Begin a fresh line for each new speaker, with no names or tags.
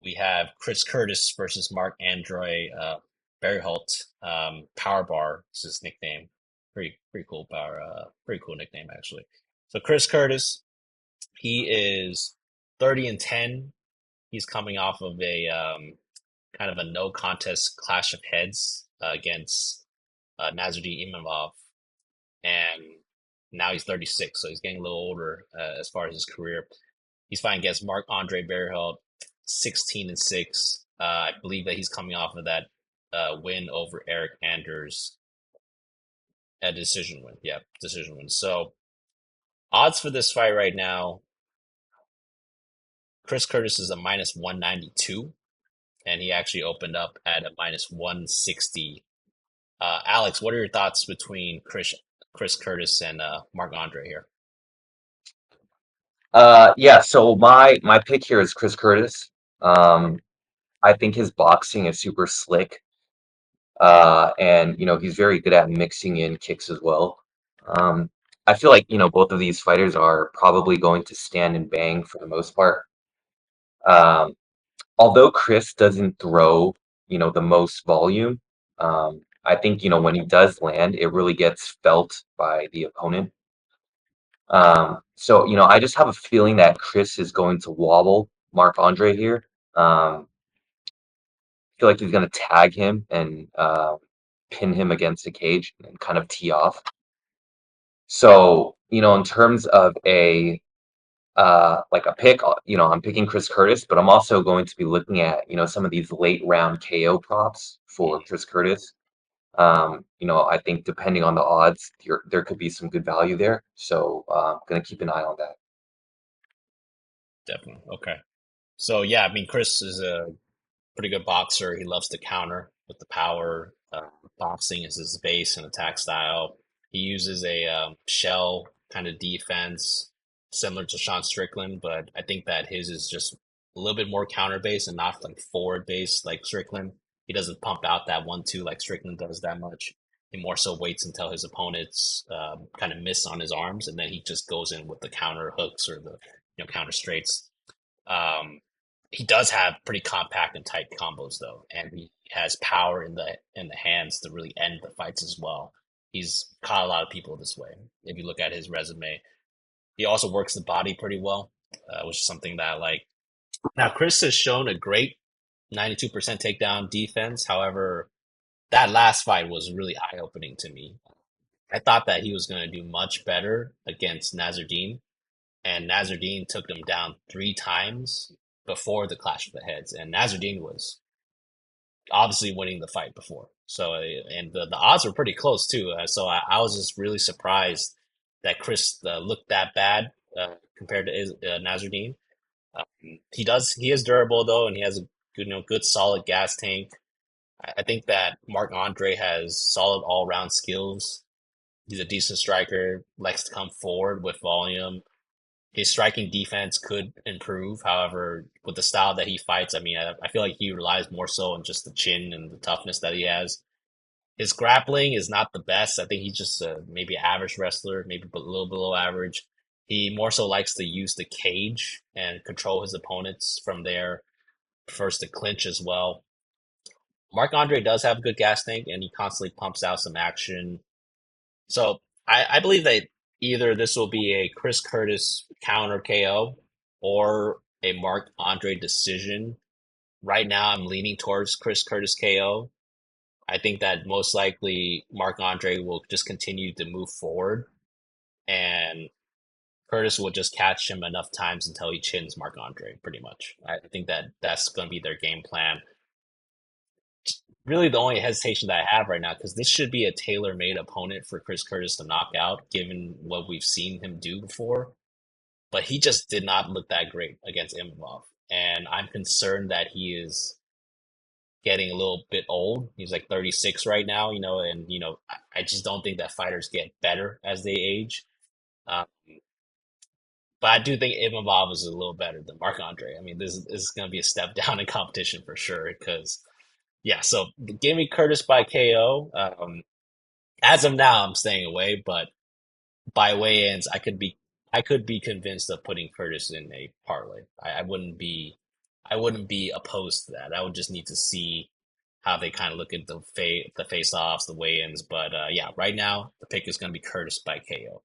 We have Chris Curtis versus Marc Andre Barriault. Power Bar is his nickname. Pretty cool pretty cool nickname actually. So Chris Curtis, he is 30-10. He's coming off of a kind of a no contest clash of heads against Nasruddin Imavov, and now he's 36, so he's getting a little older as far as his career. He's fighting against Marc Andre Barriault, 16-6. I believe that he's coming off of that win over Eric Anders, a decision win. Yeah, decision win. So odds for this fight right now, Chris Curtis is a minus 192, and he actually opened up at a minus 160. Alex, what are your thoughts between Chris Curtis and Marc Andre here?
Yeah, so my pick here is Chris Curtis. Um, I think his boxing is super slick. And he's very good at mixing in kicks as well. Um, I feel like, both of these fighters are probably going to stand and bang for the most part. Um, Although Chris doesn't throw, the most volume, I think, when he does land, it really gets felt by the opponent. So, I just have a feeling that Chris is going to wobble Marc Andre here. I feel like he's going to tag him and pin him against the cage and kind of tee off. So, in terms of a pick, I'm picking Chris Curtis, but I'm also going to be looking at, some of these late round KO props for
Mhm.
Chris Curtis. I think depending on the odds, there could be some good value there. So, I'm going to keep an eye on that.
Definitely. Okay. So yeah, I mean, Chris is a pretty good boxer. He loves to counter with the power. Boxing is his base and attack style. He uses a shell kind of defense, similar to Sean Strickland, but I think that his is just a little bit more counter based and not like forward based like Strickland. He doesn't pump out that 1-2 like Strickland does that much. He more so waits until his opponents kind of miss on his arms, and then he just goes in with the counter hooks or the counter straights. Um, he does have pretty compact and tight combos though, and he has power in the hands to really end the fights as well. He's caught a lot of people this way. If you look at his resume, he also works the body pretty well, which is something that I like. Now, Chris has shown a great 92% takedown defense. However, that last fight was really eye opening to me. I thought that he was going to do much better against Nasruddin, and Nasruddin took him down 3 times before the clash of the heads, and Nasruddin was obviously winning the fight before. So, and the odds were pretty close too. So I was just really surprised that Chris looked that bad compared to Nasruddin. He is durable though, and he has a good solid gas tank. I think that Marc Andre has solid all round skills. He's a decent striker, likes to come forward with volume. His striking defense could improve. However, with the style that he fights, I mean, I feel like he relies more so on just the chin and the toughness that he has. His grappling is not the best. I think he's just maybe an average wrestler, maybe a little below average. He more so likes to use the cage and control his opponents from there. Prefers to clinch as well. Marc Andre does have a good gas tank, and he constantly pumps out some action. So I believe that either this will be a Chris Curtis counter KO or a Marc Andre decision. Right now, I'm leaning towards Chris Curtis KO. I think that most likely Marc Andre will just continue to move forward, and Curtis will just catch him enough times until he chins Marc Andre, pretty much. I think that that's going to be their game plan. Really, the only hesitation that I have right now, because this should be a tailor-made opponent for Chris Curtis to knock out, given what we've seen him do before. But he just did not look that great against Imavov, and I'm concerned that he is getting a little bit old. He's like 36 right now, and I just don't think that fighters get better as they age. Um, but I do think Imavov is a little better than Marc Andre. I mean, this is going to be a step down in competition for sure. Because yeah, so give me Curtis by KO. As of now, I'm staying away, but by weigh-ins, I could be convinced of putting Curtis in a parlay. I wouldn't be I wouldn't be opposed to that. I would just need to see how they kind of look at the face offs, the weigh ins. But yeah, right now the pick is going to be Curtis by KO.